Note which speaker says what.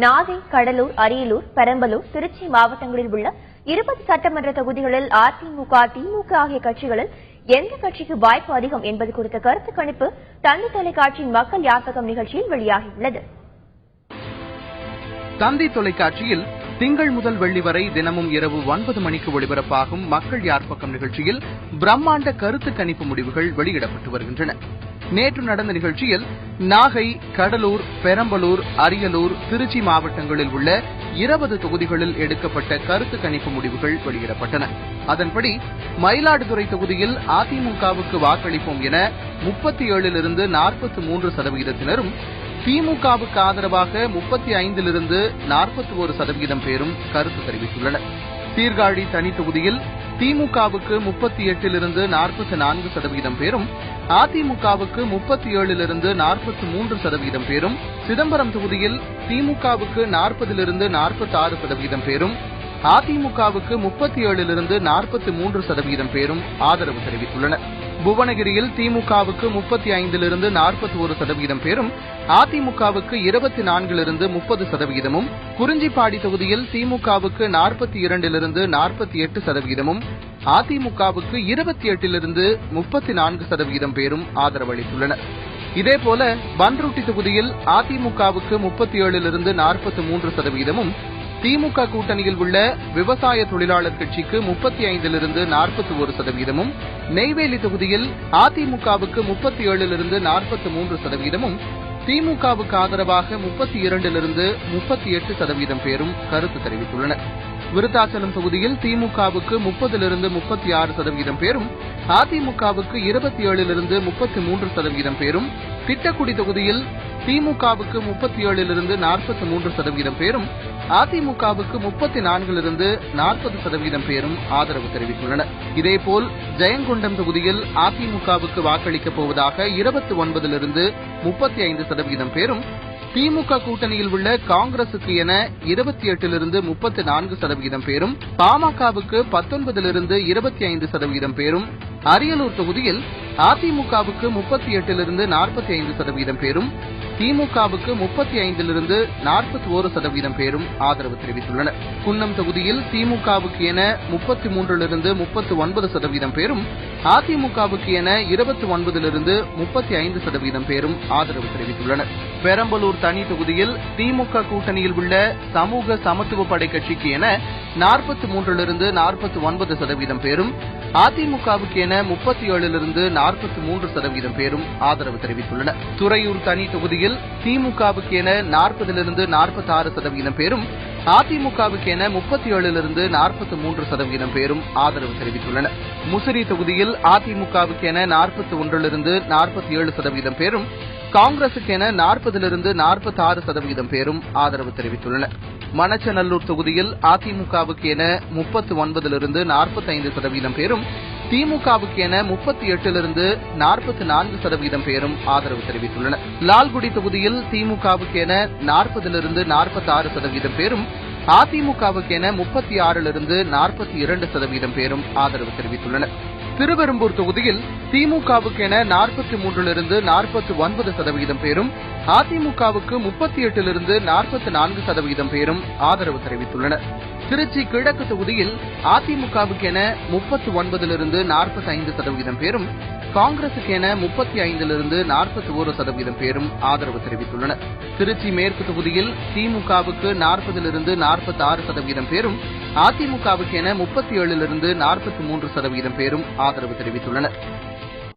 Speaker 1: நாகை, கடலூர், அரியலூர், பெரம்பலூர், திருச்சி மாவட்டங்களில் உள்ள 20 சட்டமன்ற தொகுதிகளில் அதிமுக, திமுக ஆகிய கட்சிகளில் எந்த கட்சிக்கு வாய்ப்பு அதிகம் என்பது குறித்த கருத்து கணிப்பு தந்தி தொலைக்காட்சியின் மக்கள் யாப்பகம் நிகழ்ச்சியில் வெளியாகியுள்ளது.
Speaker 2: தந்தி தொலைக்காட்சியில் திங்கள் முதல் வெள்ளி வரை தினமும் இரவு 9 மணிக்கு ஒளிபரப்பாகும் மக்கள் யார்பக்கம் நிகழ்ச்சியில் பிரம்மாண்ட கருத்து கணிப்பு முடிவுகள் வெளியிடப்பட்டு வருகின்றன. நேற்று நடந்த நிகழ்ச்சியில் நாகை, கடலூர், பெரம்பலூர், அரியலூர், திருச்சி மாவட்டங்களில் உள்ள 20 தொகுதிகளில் எடுக்கப்பட்ட கருத்து கணிப்பு முடிவுகள் வெளியிடப்பட்டன. அதன்படி மயிலாடுதுறை தொகுதியில் அதிமுகவுக்கு வாக்களிப்போம் என 37லிருந்து 43% திமுகவுக்கு ஆதரவாக 35லிருந்து 41% பேரும் கருத்து தெரிவித்துள்ளனர். சீர்காழி தனி தொகுதியில் திமுகவுக்கு 38லிருந்து 44% பேரும், அதிமுகவுக்கு 37லிருந்து 43% பேரும், சிதம்பரம் தொகுதியில் திமுகவுக்கு 40லிருந்து 46% பேரும், அதிமுகவுக்கு 37லிருந்து 43% பேரும் ஆதரவு தெரிவித்துள்ளனர். புவனகிரியில் திமுகவுக்கு 35லிருந்து 41% பேரும், அதிமுகவுக்கு 24லிருந்து 30%, குறிஞ்சிப்பாடி தொகுதியில் திமுகவுக்கு 42லிருந்து 48%, அதிமுகவுக்கு 28லிருந்து 34% பேரும் ஆதரவு அளித்துள்ளனர். இதேபோல பன்ருட்டி தொகுதியில் அதிமுகவுக்கு 37லிருந்து 43%, திமுக கூட்டணியில் உள்ள விவசாய தொழிலாளர் கட்சிக்கு 35லிருந்து 41%, நெய்வேலி தொகுதியில் அதிமுகவுக்கு 37லிருந்து 43%, திமுகவுக்கு ஆதரவாக 32லிருந்து 38% பேரும் கருத்து தெரிவித்துள்ளனர். விருத்தாச்சலம் தொகுதியில் திமுகவுக்கு 30லிருந்து 36% பேரும், அதிமுகவுக்கு 27லிருந்து 33% பேரும், திட்டக்குடி தொகுதியில் திமுகவுக்கு 37லிருந்து 43% பேரும், அதிமுகவுக்கு 34லிருந்து 40% பேரும் ஆதரவு தெரிவித்துள்ளனர். இதேபோல் ஜெயங்கொண்டம் தொகுதியில் அதிமுகவுக்கு வாக்களிக்கப் போவதாக 29லிருந்து 35% பேரும், திமுக கூட்டணியில் உள்ள காங்கிரசுக்கு என 28லிருந்து 34% பேரும், பாமகவுக்கு 19லிருந்து 25% பேரும், அரியலூர் தொகுதியில் அதிமுகவுக்கு 38லிருந்து 45% பேரும், திமுகவுக்கு 35லிருந்து 41% பேரும் ஆதரவு தெரிவித்துள்ளனர். குன்னம் தொகுதியில் திமுகவுக்கு என 33லிருந்து 39% பேரும், அதிமுகவுக்கு என 29லிருந்து 35% பேரும் ஆதரவு தெரிவித்துள்ளனர். பெரம்பலூர் தனி தொகுதியில் திமுக கூட்டணியில் உள்ள சமூக சமத்துவ படை கட்சிக்கு என 43லிருந்து 49% பேரும், அதிமுகவுக்கு என 37லிருந்து 43% பேரும் ஆதரவு தெரிவித்துள்ளனர். துறையூர் தனி தொகுதியில் திமுகவுக்கு என 40லிருந்து 46% பேரும், அதிமுகவுக்கு என 37லிருந்து 43% பேரும் ஆதரவு தெரிவித்துள்ளனர். முசிறி தொகுதியில் அதிமுகவுக்கு என 41லிருந்து 47% பேரும், காங்கிரசுக்கு என 40லிருந்து 46% பேரும் ஆதரவு தெரிவித்துள்ளனர். மணச்சநல்லூர் தொகுதியில் அதிமுகவுக்கு என 39லிருந்து 45% பேரும், திமுகவுக்கு என 38லிருந்து 44% பேரும் ஆதரவு தெரிவித்துள்ளனர். லால்குடி தொகுதியில் திமுகவுக்கு என 40லிருந்து 46% பேரும், அதிமுகவுக்கு என 36லிருந்து 42% பேரும் ஆதரவு தெரிவித்துள்ளனர். திருவெரும்பூர் தொகுதியில் திமுகவுக்கு என 43லிருந்து 49% பேரும், அதிமுகவுக்கு 38லிருந்து 44% பேரும் ஆதரவு தெரிவித்துள்ளனர். திருச்சி கிழக்கு தொகுதியில் அதிமுகவுக்கு என 39லிருந்து 45% பேரும், காங்கிரசுக்கு என 35லிருந்து 41% பேரும் ஆதரவு தெரிவித்துள்ளனர். திருச்சி மேற்கு தொகுதியில் திமுகவுக்கு 40லிருந்து 46% பேரும், அதிமுகவுக்கு என 37லிருந்து 43% பேரும் ஆதரவு தெரிவித்துள்ளனர்.